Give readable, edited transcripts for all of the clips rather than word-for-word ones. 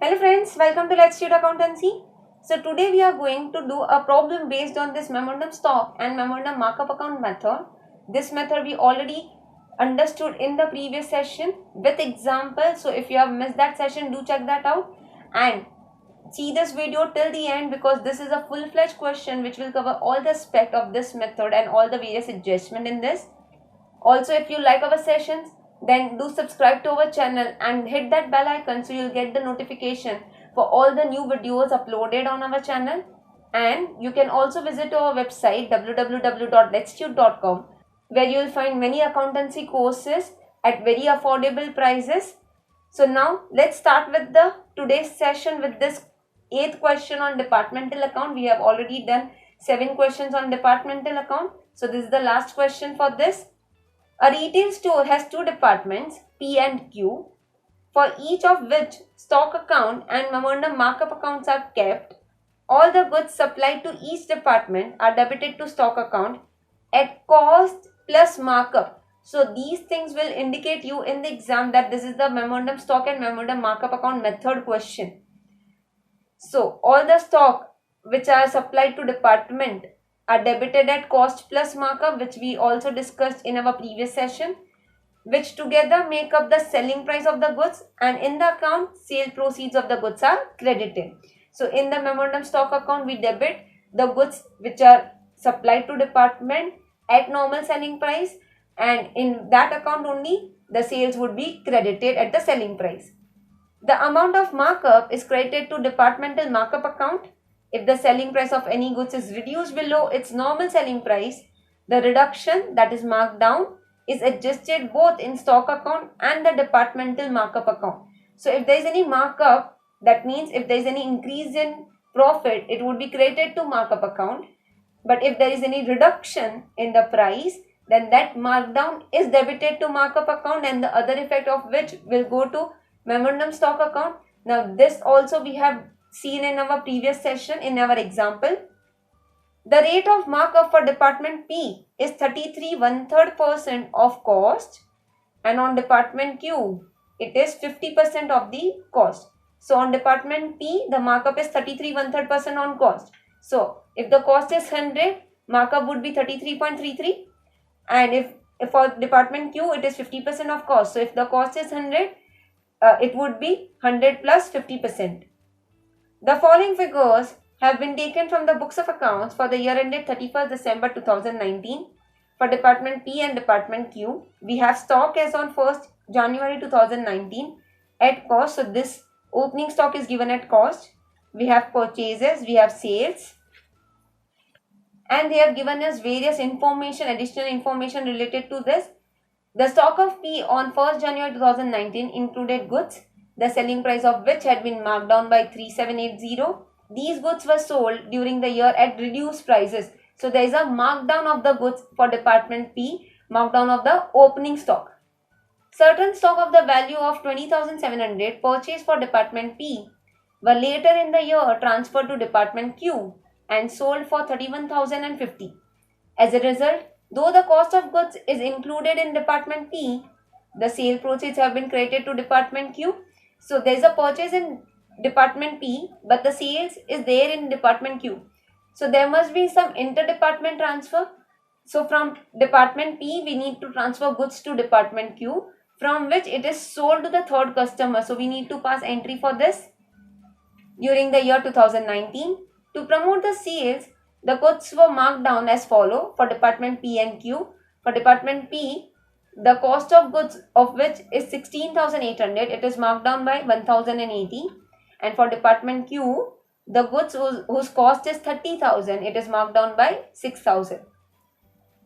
Hello friends, welcome to Let's Study Accountancy. So today we are going to do a problem based on this memorandum stock and memorandum markup account method. This method we already understood in the previous session with examples. So if you have missed that session, do check that out and see this video till the end because this is a full-fledged question which will cover all the aspect of this method and all the various adjustment in this. Also, if you like our sessions, then do subscribe to our channel and hit that bell icon so you'll get the notification for all the new videos uploaded on our channel. And you can also visit our website www.letstube.com where you will find many accountancy courses at very affordable prices. So now let's start with the today's session with this 8th question on departmental account. We have already done 7 questions on departmental account. So this is the last question for this. A retail store has two departments, P and Q, for each of which stock account and memorandum markup accounts are kept. All the goods supplied to each department are debited to stock account at cost plus markup. So these things will indicate you in the exam that this is the memorandum stock and memorandum markup account method question. So all the stock which are supplied to department are debited at cost plus markup, which we also discussed in our previous session, which together make up the selling price of the goods, and in the account sale proceeds of the goods are credited. So in the memorandum stock account we debit the goods which are supplied to department at normal selling price, and in that account only the sales would be credited at the selling price. The amount of markup is credited to departmental markup account. If the selling price of any goods is reduced below its normal selling price, the reduction, that is marked down, is adjusted both in stock account and the departmental markup account. So if there is any markup, that means if there is any increase in profit, it would be credited to markup account. But if there is any reduction in the price, then that markdown is debited to markup account, and the other effect of which will go to memorandum stock account. Now this also we have seen in our previous session in our example. The rate of markup for department P is 33 1/3% of cost, and on department Q it is 50% of the cost. So on department P the markup is 33 1/3% on cost. So if the cost is 100, markup would be 33.33, and if for department Q it is 50% of cost. So if the cost is 100, it would be 100 plus 50%. The following figures have been taken from the books of accounts for the year ended 31st December 2019 for department P and department Q. We have stock as on 1st January 2019 at cost. So this opening stock is given at cost. We have purchases, we have sales, and they have given us various information, additional information related to this. The stock of P on 1st January 2019 included goods, the selling price of which had been marked down by 3780. These goods were sold during the year at reduced prices. So there is a markdown of the goods for department P, markdown of the opening stock. Certain stock of the value of 20,700 purchased for department P were later in the year transferred to department Q and sold for 31,050. As a result, though the cost of goods is included in department P, the sale proceeds have been credited to department Q. So there is a purchase in department P, but the sales is there in department Q. So there must be some inter-department transfer. So from department P, we need to transfer goods to department Q, from which it is sold to the third customer. So we need to pass entry for this during the year 2019. To promote the sales, the goods were marked down as follow for department P and Q. For department P, the cost of goods of which is 16,800, it is marked down by 1,080. And for department Q, the goods whose cost is 30,000, it is marked down by 6,000.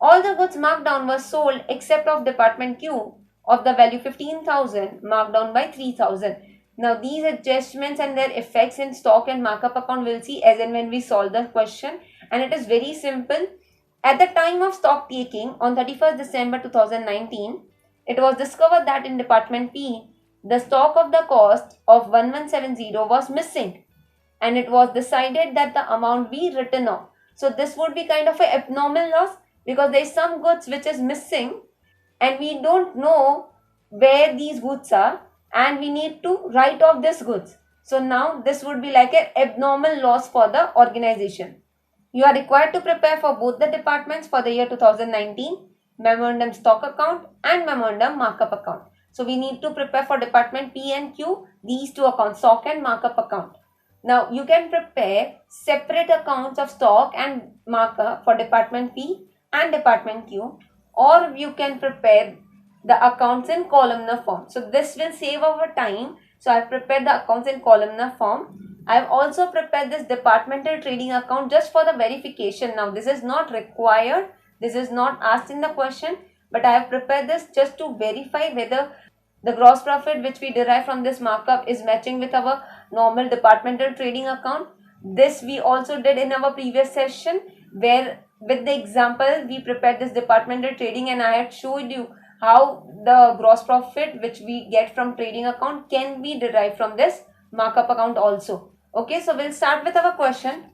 All the goods marked down were sold except of department Q of the value 15,000, marked down by 3,000. Now these adjustments and their effects in stock and markup account we'll see as and when we solve the question, and it is very simple. At the time of stock taking on 31st December 2019, it was discovered that in department P, the stock of the cost of 1170 was missing, and it was decided that the amount be written off. So this would be kind of an abnormal loss because there is some goods which is missing and we don't know where these goods are, and we need to write off these goods. So now this would be like an abnormal loss for the organization. You are required to prepare for both the departments for the year 2019, memorandum stock account and memorandum markup account. So we need to prepare for department P and Q, these two accounts, stock and markup account. Now you can prepare separate accounts of stock and markup for department P and department Q, or you can prepare the accounts in columnar form. So this will save our time. So I've prepared the accounts in columnar form. I've also prepared this departmental trading account just for the verification. Now this is not required. This is not asked in the question, but I have prepared this just to verify whether the gross profit which we derive from this markup is matching with our normal departmental trading account. This we also did in our previous session, where with the example we prepared this departmental trading and I had showed you how the gross profit which we get from trading account can be derived from this markup account also. Okay, so we'll start with our question.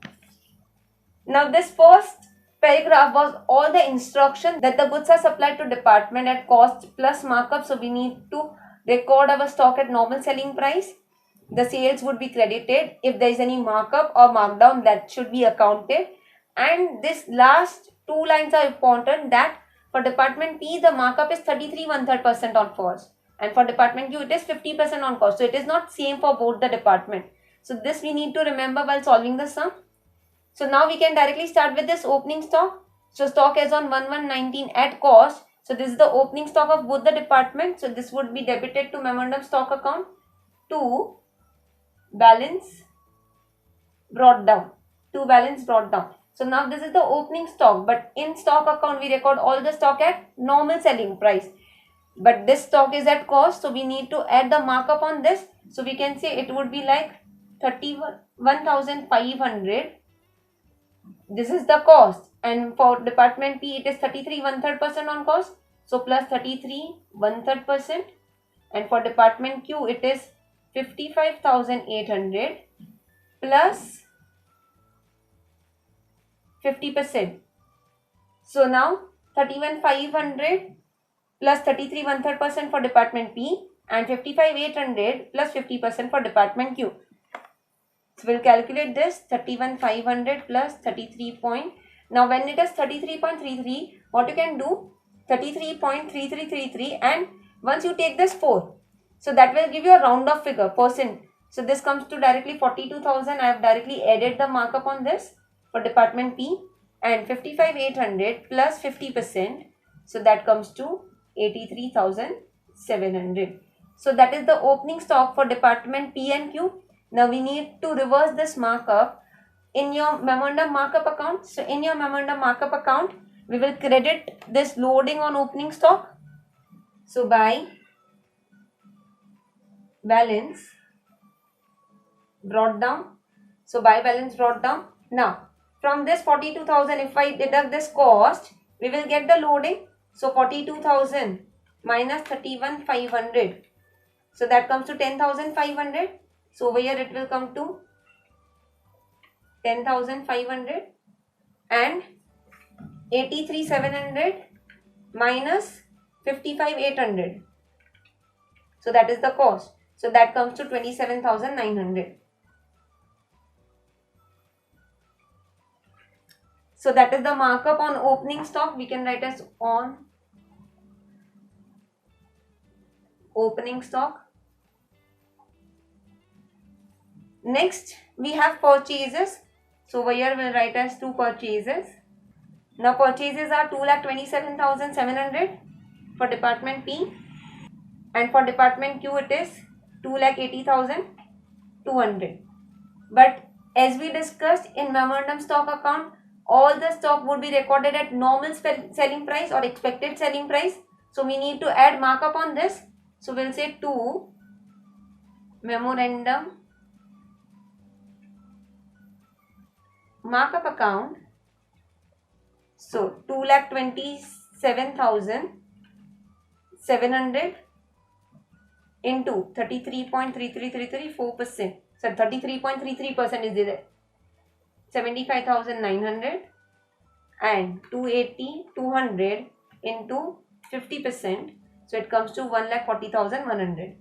Now this first paragraph was all the instruction that the goods are supplied to department at cost plus markup. So we need to record our stock at normal selling price. The sales would be credited. If there is any markup or markdown, that should be accounted. And this last two lines are important, that for department P the markup is 33 1/3% on cost, and for department Q it is 50% on cost. So it is not same for both the department. So this we need to remember while solving the sum. So now we can directly start with this opening stock. So stock is on 1119 at cost. So this is the opening stock of both the departments. So this would be debited to memorandum stock account to balance brought down. To balance brought down. So now this is the opening stock, but in stock account we record all the stock at normal selling price. But this stock is at cost, so we need to add the markup on this. So we can say it would be like 31,500. This is the cost, and for department P it is 33 1/3% on cost, so plus 33 1/3%, and for department Q it is 55,800 plus 50%. So now 31,500 plus 33 1/3% for department P and 55,800 plus 50% for department Q. So we'll calculate this 31,500 plus 33 point. Now when it is 33.33, what you can do, 33.3333, and once you take this 4, so that will give you a round off figure percent. So this comes to directly 42,000. I have directly added the markup on this for department P, and 55,800 plus 50%. So that comes to 83,700. So that is the opening stock for department P and Q. Now we need to reverse this markup in your memorandum markup account. So in your memorandum markup account, we will credit this loading on opening stock. So by balance brought down. So by balance brought down. Now from this 42,000, if I deduct this cost, we will get the loading. So 42,000 minus 31,500. So that comes to 10,500. So over here it will come to 10,500 and 83,700 minus 55,800. So that is the cost. So that comes to 27,900. So that is the markup on opening stock. We can write as on opening stock. Next we have purchases. So over here we'll write as 2 purchases. Now purchases are 2,27,700 for department P, and for department Q it is 2,80,200. But as we discussed in memorandum stock account, all the stock would be recorded at normal selling price or expected selling price. So we need to add markup on this. So we'll say to memorandum markup account. So 2,27,700 into 33.3333 4%. So 33.33% is there. 75,900 and 280,200 into 50%. So it comes to 1,40,100.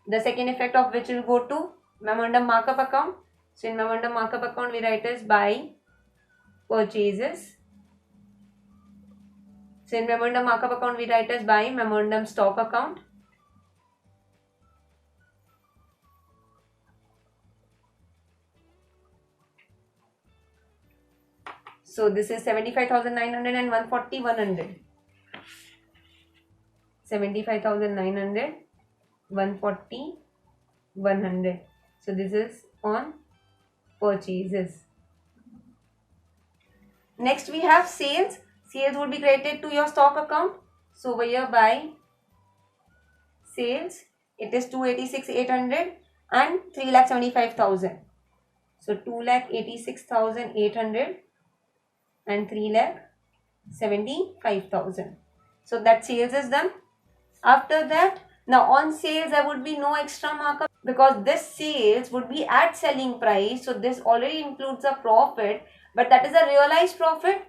The second effect of which will go to memorandum markup account. So in memorandum markup account we write as by purchases. So in memorandum markup account we write as by memorandum stock account. So this is 75,900 and 140, 100. 75,900, 140, 100. So this is on purchases. Next we have sales. Sales would be credited to your stock account. So over here by sales, it is 286,800 and 3,75,000. So 2,86,800 and 3,75,000. So that sales is done. After that, now on sales there would be no extra markup because this sales would be at selling price. So this already includes a profit, but that is a realized profit,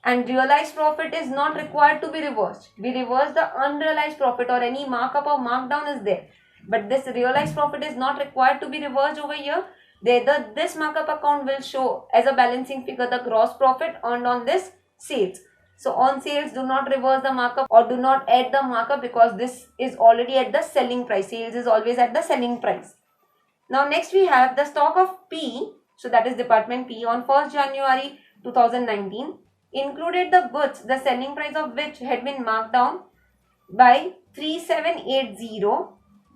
and realized profit is not required to be reversed. We reverse the unrealized profit or any markup or markdown is there, but this realized profit is not required to be reversed over here. This markup account will show as a balancing figure the gross profit earned on this sales. So on sales, do not reverse the markup or do not add the markup because this is already at the selling price. Sales is always at the selling price. Now next we have the stock of P. So that is department P on 1st January 2019 included the goods the selling price of which had been marked down by 3780.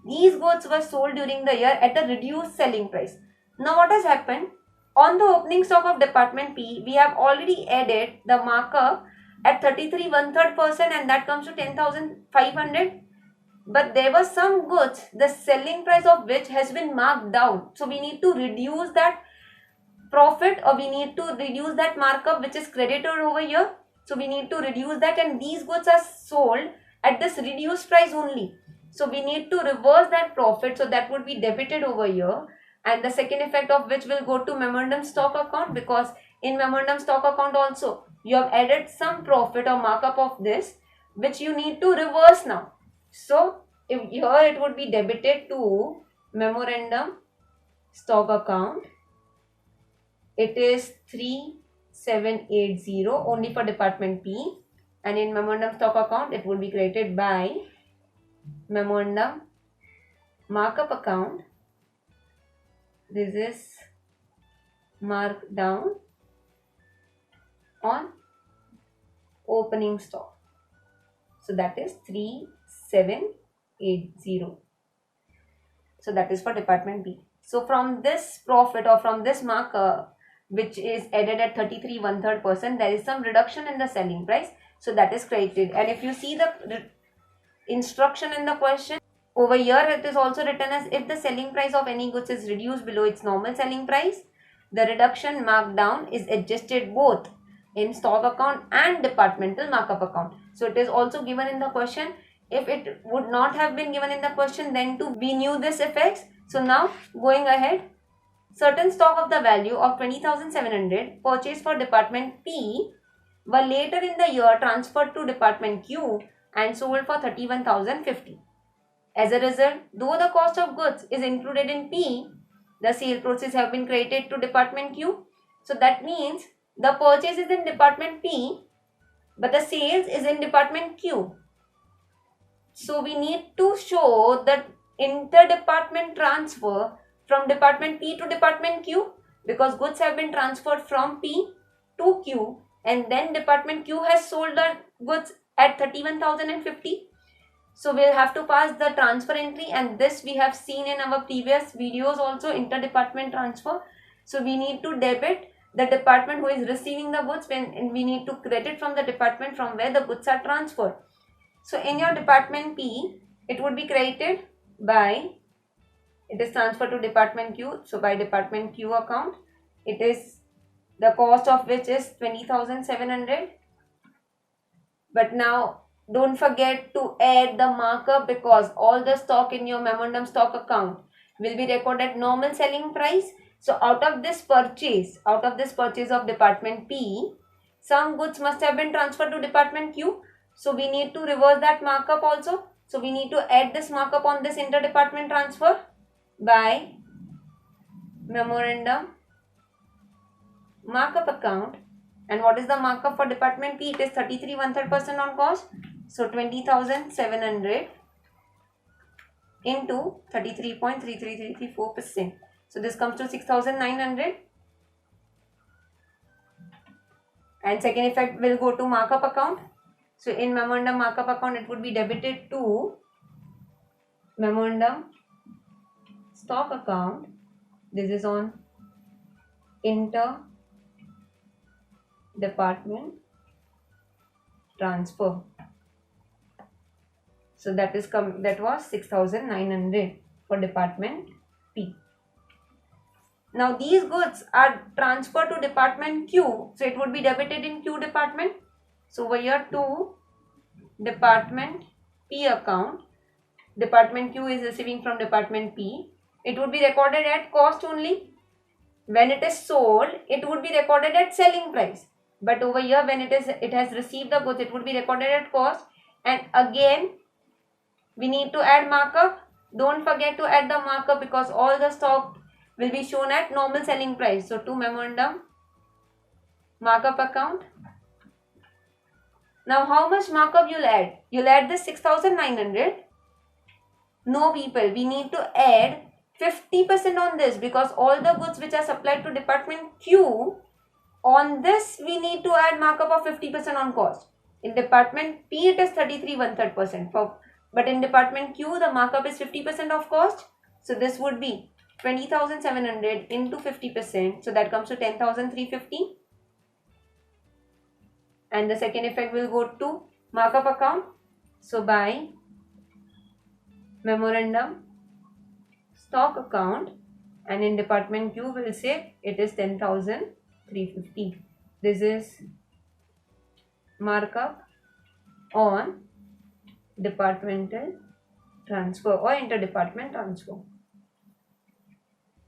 These goods were sold during the year at the reduced selling price. Now what has happened? On the opening stock of department P, we have already added the markup at 33 1/3% and that comes to 10,500. But there were some goods the selling price of which has been marked down. So we need to reduce that profit or we need to reduce that markup which is credited over here. So we need to reduce that, and these goods are sold at this reduced price only. So we need to reverse that profit. So that would be debited over here, and the second effect of which will go to memorandum stock account because in memorandum stock account also you have added some profit or markup of this which you need to reverse now. So if here it would be debited to memorandum stock account. It is 3780 only for department P, and in memorandum stock account it would be credited by memorandum markup account. This is marked down on opening stock. So that is 3780. So that is for department B. So from this profit or from this markup which is added at 33 1/3%, there is some reduction in the selling price. So that is credited. And if you see the instruction in the question, over here it is also written as if the selling price of any goods is reduced below its normal selling price, the reduction marked down is adjusted both in stock account and departmental markup account. So it is also given in the question. If it would not have been given in the question, then too we knew this effects. So now going ahead, certain stock of the value of 20,700 purchased for department P were later in the year transferred to department Q and sold for 31,050. As a result, though the cost of goods is included in P, the sale proceeds have been credited to department Q. So that means the purchase is in department P, but the sales is in department Q. So we need to show that inter-department transfer from department P to department Q because goods have been transferred from P to Q and then department Q has sold the goods at 31,050. So we'll have to pass the transfer entry, and this we have seen in our previous videos also, inter-department transfer. So we need to debit the department who is receiving the goods and we need to credit from the department from where the goods are transferred. So in your department P, it would be credited by, it is transferred to department Q. So by department Q account, it is the cost of which is 20,700. But now don't forget to add the markup because all the stock in your memorandum stock account will be recorded at normal selling price. So out of this purchase of department P, some goods must have been transferred to department Q. So we need to reverse that markup also. So we need to add this markup on this inter-department transfer by memorandum markup account. And what is the markup for department P? It is 33 1/3% on cost. So 20,700 into 33.33334%. So this comes to 6,900. And second effect will go to markup account. So in memorandum markup account, it would be debited to memorandum stock account. This is on inter department transfer. So that was 6,900 for department P. Now these goods are transferred to department Q. So it would be debited in Q department. So over here to department P account. Department Q is receiving from department P. It would be recorded at cost only. When it is sold, it would be recorded at selling price. But over here, when it has received the goods, it would be recorded at cost. And again, we need to add markup. Don't forget to add the markup because all the stock will be shown at normal selling price. So to memorandum markup account. Now how much markup you'll add? You'll add this 6,900. No people, we need to add 50% on this because all the goods which are supplied to department Q, on this we need to add markup of 50% on cost. In department P it is 33 1/3%, but in department Q the markup is 50% of cost. So this would be 20,700 into 50%, so that comes to 10,350. And the second effect will go to markup account. So by memorandum stock account, and in department Q will say it is 10,350. This is markup on departmental transfer or interdepartment transfer.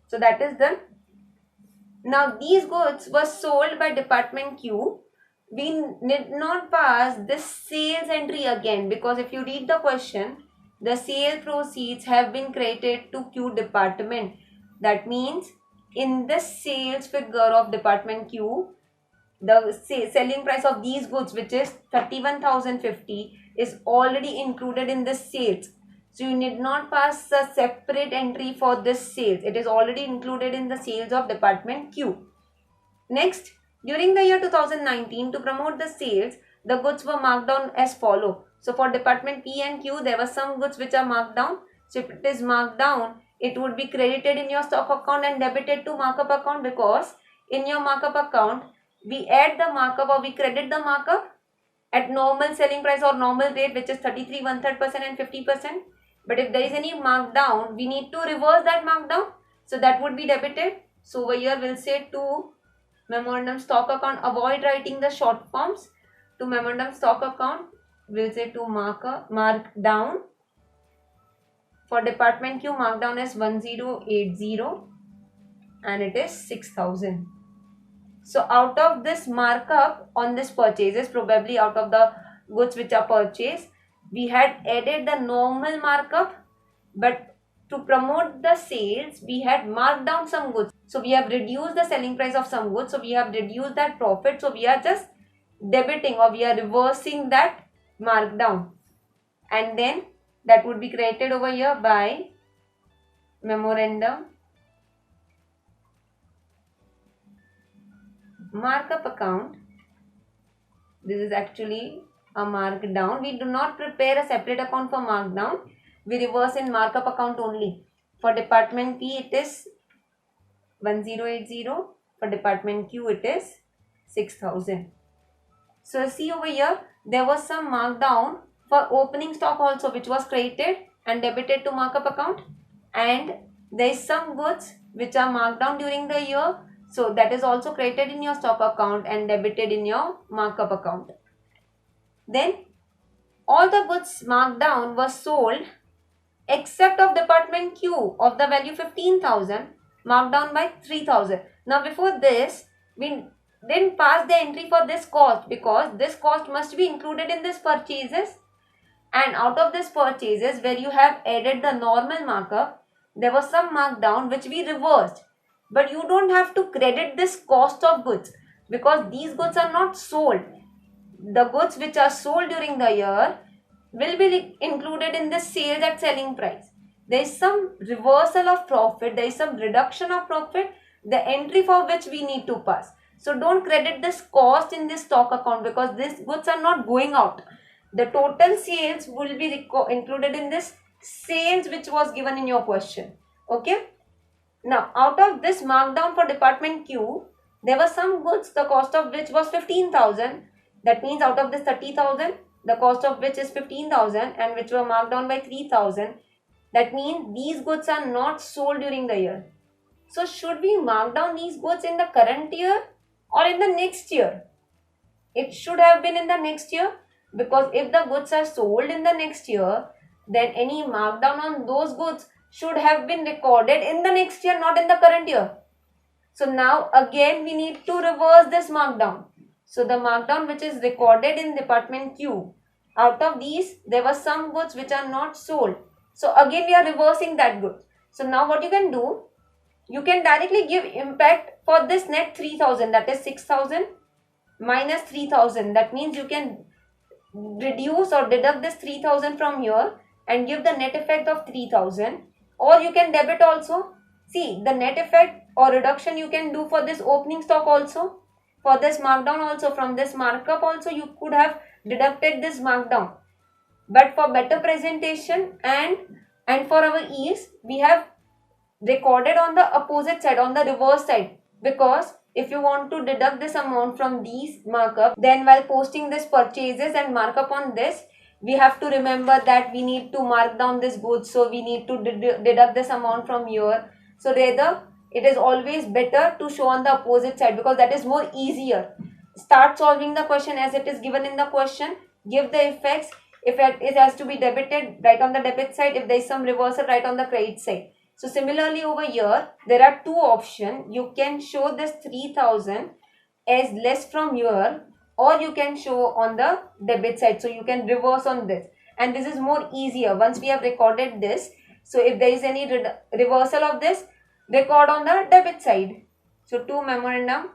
So that is done. Now these goods were sold by department Q. We need not pass this sales entry again because if you read the question, the sale proceeds have been credited to Q department. That means in this sales figure of department Q, the selling price of these goods, which is 31,050, is already included in the sales. So you need not pass a separate entry for this sales. It is already included in the sales of department Q. Next, during the year 2019, to promote the sales, the goods were marked down as follow. So for department P and Q, there were some goods which are marked down. So if it is marked down, it would be credited in your stock account and debited to markup account, because in your markup account, we add the markup or we credit the markup at normal selling price or normal rate, which is 33 1/3% and 50%. But if there is any markdown, we need to reverse that markdown. So that would be debited. So over here we'll say to memorandum stock account, avoid writing the short forms. To memorandum stock account, we'll say to markdown. For department Q, markdown is 1080 and it is 6,000. So out of this markup on this purchases, probably out of the goods which are purchased, we had added the normal markup, but to promote the sales, we had marked down some goods. So we have reduced the selling price of some goods. So we have reduced that profit. So we are just debiting or we are reversing that markdown. And then that would be credited over here by memorandum markup account. This is actually a markdown. We do not prepare a separate account for markdown. We reverse in markup account only. For department P, it is 1080. For department Q, it is 6,000. So see over here, there was some markdown for opening stock also, which was credited and debited to markup account. And there is some goods which are marked down during the year. So that is also credited in your stock account and debited in your markup account. Then all the goods marked down were sold except of department Q of the value 15,000, marked down by 3,000. Now before this, we didn't pass the entry for this cost because this cost must be included in this purchases, and out of this purchases where you have added the normal markup, there was some markdown which we reversed. But you don't have to credit this cost of goods because these goods are not sold. The goods which are sold during the year will be included in the sales at selling price. There is some reversal of profit, there is some reduction of profit, the entry for which we need to pass. So don't credit this cost in this stock account because these goods are not going out. The total sales will be included in this sales which was given in your question. Okay. Now, out of this markdown for department Q, there were some goods the cost of which was 15,000. That means out of this 30,000, the cost of which is 15,000 and which were marked down by 3,000. That means these goods are not sold during the year. So, should we mark down these goods in the current year or in the next year? It should have been in the next year because if the goods are sold in the next year, then any markdown on those goods should have been recorded in the next year, not in the current year. So now again we need to reverse this markdown. So the markdown which is recorded in department Q, out of these there were some goods which are not sold. So again we are reversing that good. So now what you can do, you can directly give impact for this net 3,000, that is 6,000 minus 3,000. That means you can reduce or deduct this 3,000 from here and give the net effect of 3,000, or you can debit also. See, the net effect or reduction you can do for this opening stock also, for this markdown also, from this markup also you could have deducted this markdown. But for better presentation and for our ease, we have recorded on the opposite side, on the reverse side, because if you want to deduct this amount from these markup, then while posting this purchases and markup on this, we have to remember that we need to mark down this goods, so we need to deduct this amount from here. So rather it is always better to show on the opposite side because that is more easier. Start solving the question as it is given in the question, give the effects. If it has to be debited, write on the debit side. If there is some reversal, write on the credit side. So similarly over here, there are two options. You can show this 3,000 as less from here, or you can show on the debit side. So you can reverse on this. And this is more easier once we have recorded this. So if there is any reversal of this, record on the debit side. So to memorandum.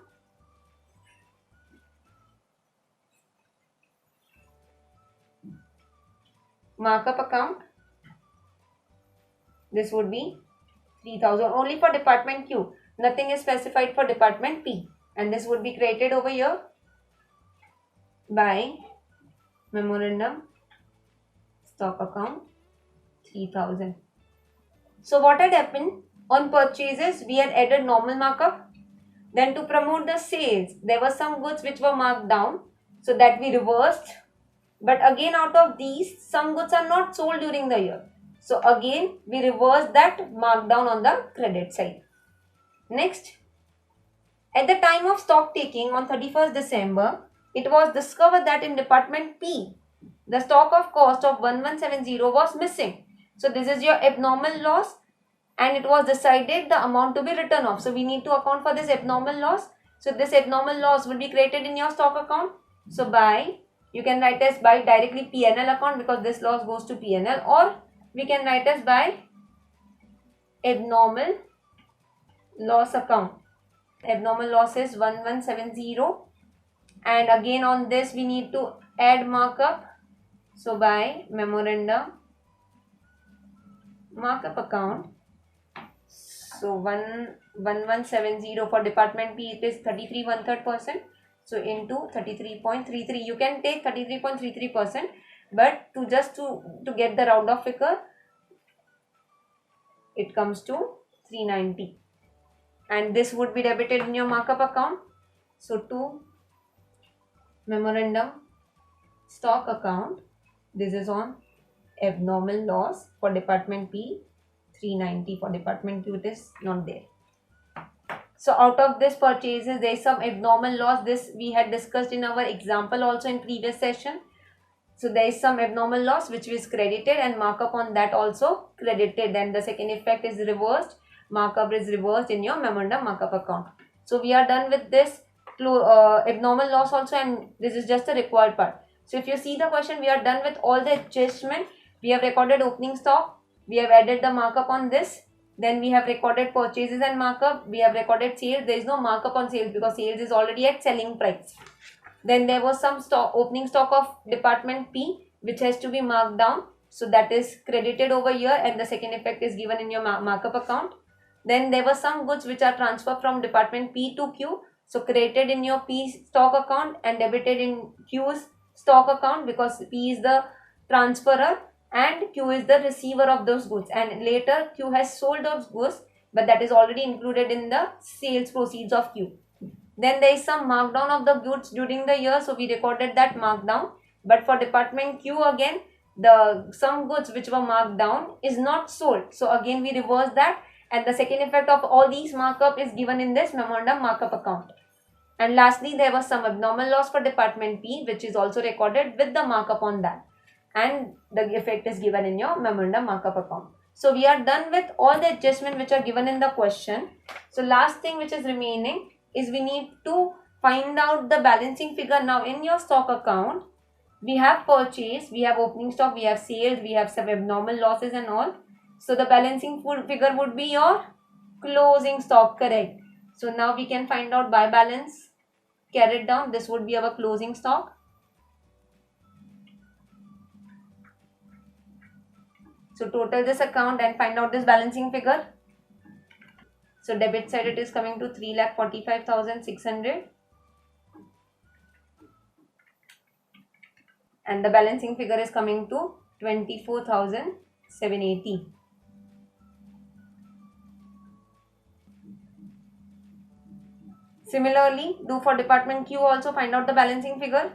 Markup account. This would be 3,000 only for department Q. Nothing is specified for department P. And this would be created over here by memorandum stock account 3,000. So what had happened? On purchases, we had added normal markup. Then to promote the sales, there were some goods which were marked down. So that we reversed. But again out of these, some goods are not sold during the year. So again, we reverse that markdown on the credit side. Next, at the time of stock taking on 31st December, it was discovered that in department P, the stock of cost of 1170 was missing. So this is your abnormal loss and it was decided the amount to be written off. So we need to account for this abnormal loss. So this abnormal loss will be created in your stock account. So by, you can write as by directly P&L account because this loss goes to P&L, or we can write as by abnormal loss account. Abnormal loss is 1170 and again on this we need to add markup. So by memorandum markup account. So 1170 for department P, it is 33 1/3%. So into 33.33, you can take 33.33%, but to get the round off figure, it comes to 390, and this would be debited in your markup account. So to memorandum stock account, this is on abnormal loss for department P, 390. For department Q, it is not there. So out of this purchases, there is some abnormal loss. This we had discussed in our example also in previous session. So there is some abnormal loss which is credited and markup on that also credited. Then the second effect is reversed. Markup is reversed in your memorandum markup account. So we are done with this abnormal loss also, and this is just the required part. So if you see the question, we are done with all the adjustment. We have recorded opening stock. We have added the markup on this. Then we have recorded purchases and markup. We have recorded sales. There is no markup on sales because sales is already at selling price. Then there was some stock, opening stock of department P, which has to be marked down. So that is credited over here and the second effect is given in your markup account. Then there were some goods which are transferred from department P to Q. So credited in your P stock account and debited in Q's stock account because P is the transferer and Q is the receiver of those goods, and later Q has sold those goods, but that is already included in the sales proceeds of Q. Then there is some markdown of the goods during the year, so we recorded that markdown. But for department Q again, the some goods which were marked down is not sold, so again we reverse that, and the second effect of all these markup is given in this memorandum markup account. And lastly, there was some abnormal loss for department P, which is also recorded with the markup on that, and the effect is given in your memorandum markup account. So we are done with all the adjustment which are given in the question. So last thing which is remaining is we need to find out the balancing figure. Now in your stock account, we have purchase, we have opening stock, we have sales, we have some abnormal losses and all. So the balancing figure would be your closing stock, correct? So now we can find out by balance carried down. This would be our closing stock. So total this account and find out this balancing figure. So debit side it is coming to 3,45,600 and the balancing figure is coming to 24,780. Similarly, do for department Q also, find out the balancing figure.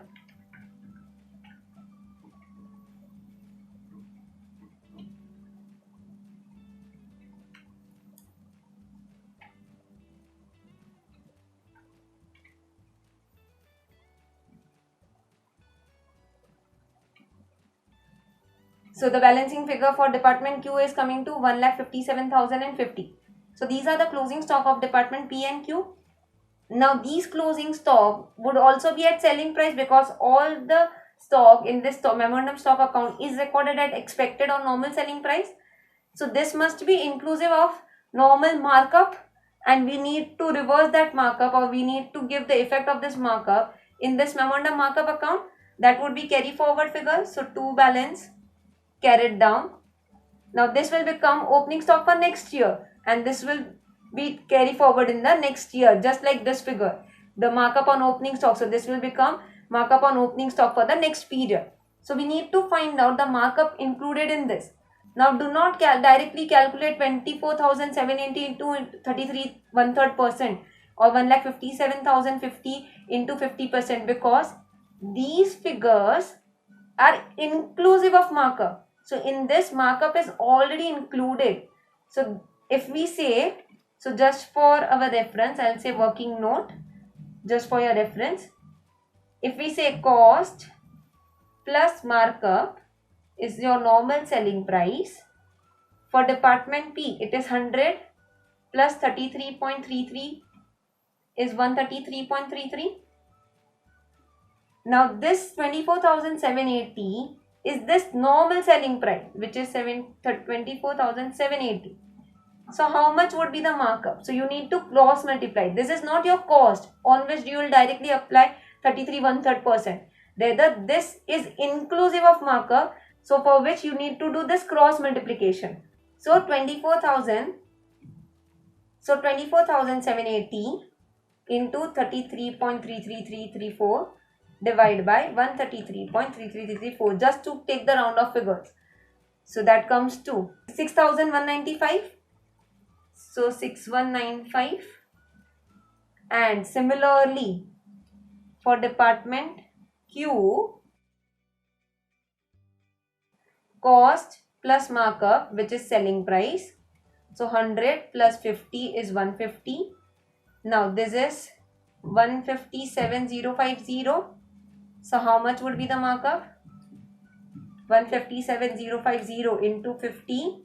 So the balancing figure for department Q is coming to 1,57,050. So these are the closing stock of department P and Q. Now these closing stock would also be at selling price because all the stock in this memorandum stock account is recorded at expected or normal selling price. So this must be inclusive of normal markup, and we need to reverse that markup, or we need to give the effect of this markup in this memorandum markup account. That would be carry forward figure. So to balance carried down. Now this will become opening stock for next year and this will be carry forward in the next year, just like this figure, the markup on opening stock. So this will become markup on opening stock for the next period. So we need to find out the markup included in this. Now do not directly calculate 24,780 into 33 1/3% or 1,57,050 into 50% because these figures are inclusive of markup. So in this, markup is already included. So if we say, so just for our reference, I'll say working note, just for your reference. If we say cost plus markup is your normal selling price. For department P, it is 100 plus 33.33 is 133.33. Now this 24,780 is this normal selling price, which is 24,780. So how much would be the markup? So you need to cross multiply. This is not your cost on which you will directly apply 33 1/3%. Rather, this is inclusive of markup. So for which you need to do this cross multiplication. So 24,780 into 33.33334 divided by 133.33334, just to take the round of figures. So that comes to 6,195. So 6,195. And similarly for department Q, cost plus markup, which is selling price. So 100 plus 50 is 150. Now this is 157,050. So how much would be the markup? 157,050 into 50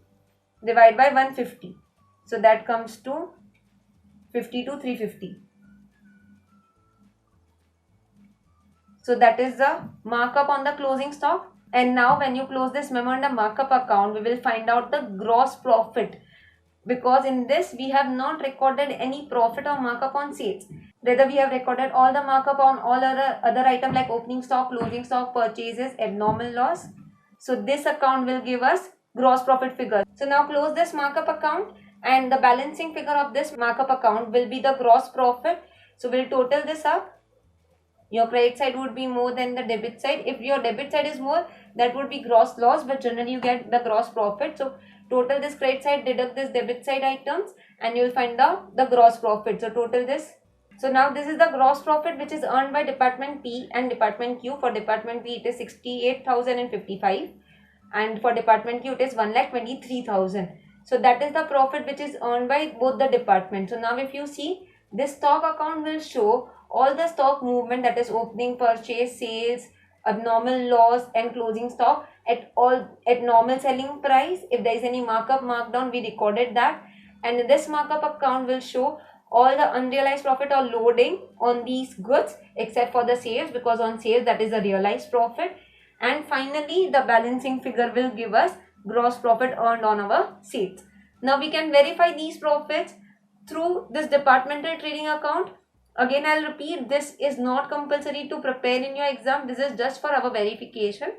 divided by 150. So that comes to 52,350. So that is the markup on the closing stock. And now when you close this memorandum markup account, we will find out the gross profit, because in this we have not recorded any profit or markup on sales. Rather, we have recorded all the markup on all other item like opening stock, closing stock, purchases, abnormal loss. So this account will give us gross profit figure. So now close this markup account, and the balancing figure of this markup account will be the gross profit. So we'll total this up. Your credit side would be more than the debit side. If your debit side is more, that would be gross loss, but generally you get the gross profit. So total this credit side, deduct this debit side items, and you will find out the gross profit. So total this. So now this is the gross profit which is earned by Department P and Department Q. For Department P it is 68,055, and for Department Q it is 1,23,000. So that is the profit which is earned by both the departments. So now if you see, this stock account will show all the stock movement, that is opening, purchase, sales, abnormal loss and closing stock at normal selling price. If there is any markup, markdown, we recorded that. And this markup account will show all the unrealized profit or loading on these goods except for the sales, because on sales that is a realized profit. And finally the balancing figure will give us gross profit earned on our sales. Now we can verify these profits through this departmental trading account. Again I'll repeat, this is not compulsory to prepare in your exam. This is just for our verification,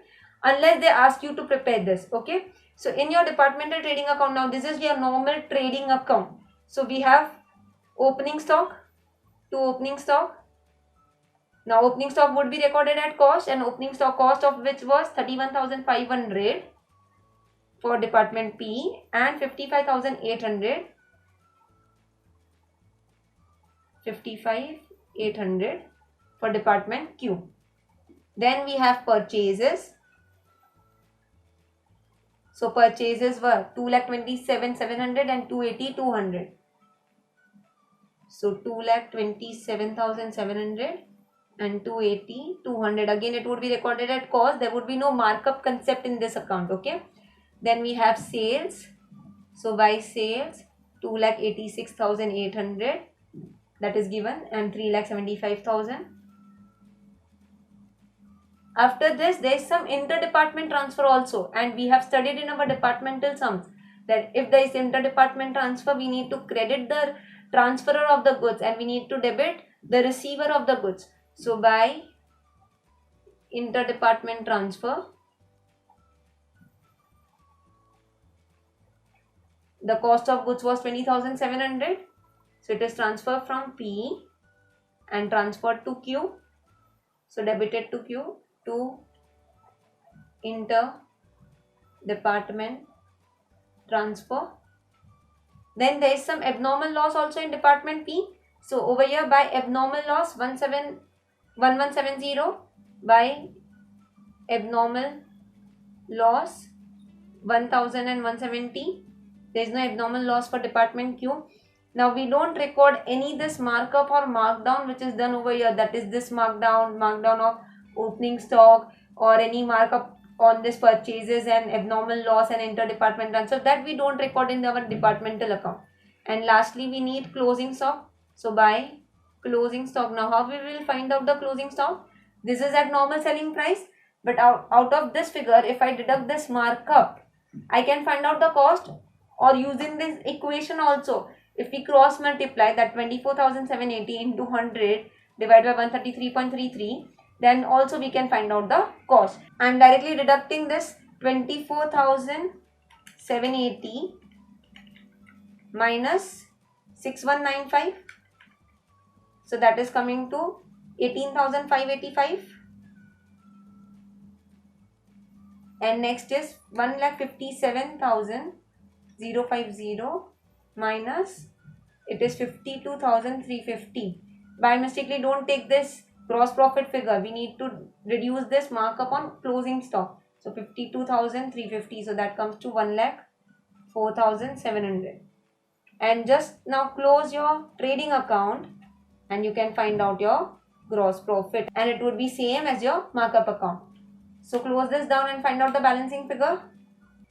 unless they ask you to prepare this. Okay, so in your departmental trading account, now this is your normal trading account. So we have opening stock to opening stock. Now opening stock would be recorded at cost, and opening stock cost of which was 31,500 for Department P and 55,800 for Department Q. Then we have purchases. So purchases were 2,27,700 and 280,200. So 2,27,700 and 280,200. Again it would be recorded at cost. There would be no markup concept in this account. Okay. Then we have sales. So by sales 2,86,800, that is given, and 3,75,000. After this there is some inter-department transfer also, and we have studied in our departmental sums that if there is inter-department transfer, we need to credit the transferer of the goods and we need to debit the receiver of the goods. So by inter-department transfer, the cost of goods was 20,700. So it is transferred from P and transferred to Q. So debited to Q to inter-department transfer. Then there is some abnormal loss also in Department P. So over here by abnormal loss 1170, by abnormal loss 1,170. There is no abnormal loss for Department Q. Now we don't record any this markup or markdown which is done over here, that is this markdown of opening stock, or any markup on this purchases and abnormal loss and inter-department transfer, that we don't record in our departmental account. And lastly we need closing stock. So by closing stock, now how we will find out the closing stock? This is at normal selling price, but out of this figure if I deduct this markup, I can find out the cost, or using this equation also, if we cross multiply that 24,780 into 100 divided by 133.33, then also we can find out the cost. I am directly deducting this 24,780 minus 6195. So that is coming to 18,585. And next is 1,57,050 minus, it is 52,350. By mistakenly don't take this gross profit figure. We need to reduce this markup on closing stock. So 52,350. So that comes to 1,04,700. And just now close your trading account and you can find out your gross profit, and it would be same as your markup account. So close this down and find out the balancing figure.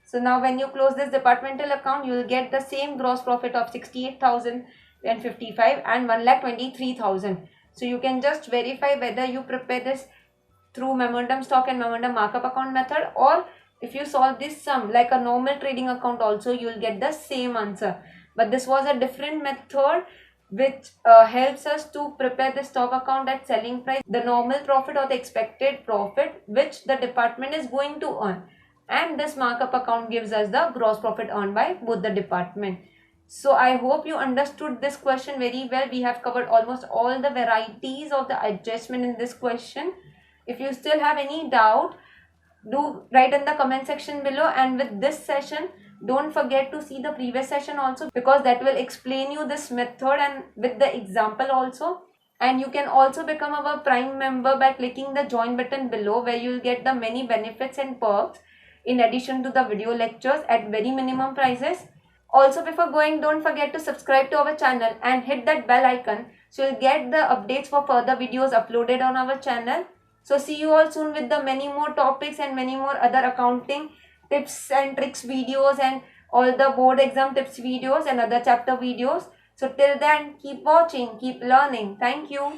So now when you close this departmental account, you will get the same gross profit of 68,055 and 1,23,000. So you can just verify whether you prepare this through memorandum stock and memorandum markup account method, or if you solve this sum like a normal trading account also, you will get the same answer. But this was a different method which helps us to prepare the stock account at selling price, the normal profit or the expected profit which the department is going to earn, and this markup account gives us the gross profit earned by both the department. So I hope you understood this question very well. We have covered almost all the varieties of the adjustment in this question. If you still have any doubt, do write in the comment section below, and with this session don't forget to see the previous session also, because that will explain you this method and with the example also. And you can also become our Prime member by clicking the join button below, where you will get the many benefits and perks in addition to the video lectures at very minimum prices. Also, before going, don't forget to subscribe to our channel and hit that bell icon so you'll get the updates for further videos uploaded on our channel. So see you all soon with the many more topics and many more other accounting tips and tricks videos, and all the board exam tips videos and other chapter videos. So till then, keep watching, keep learning. Thank you.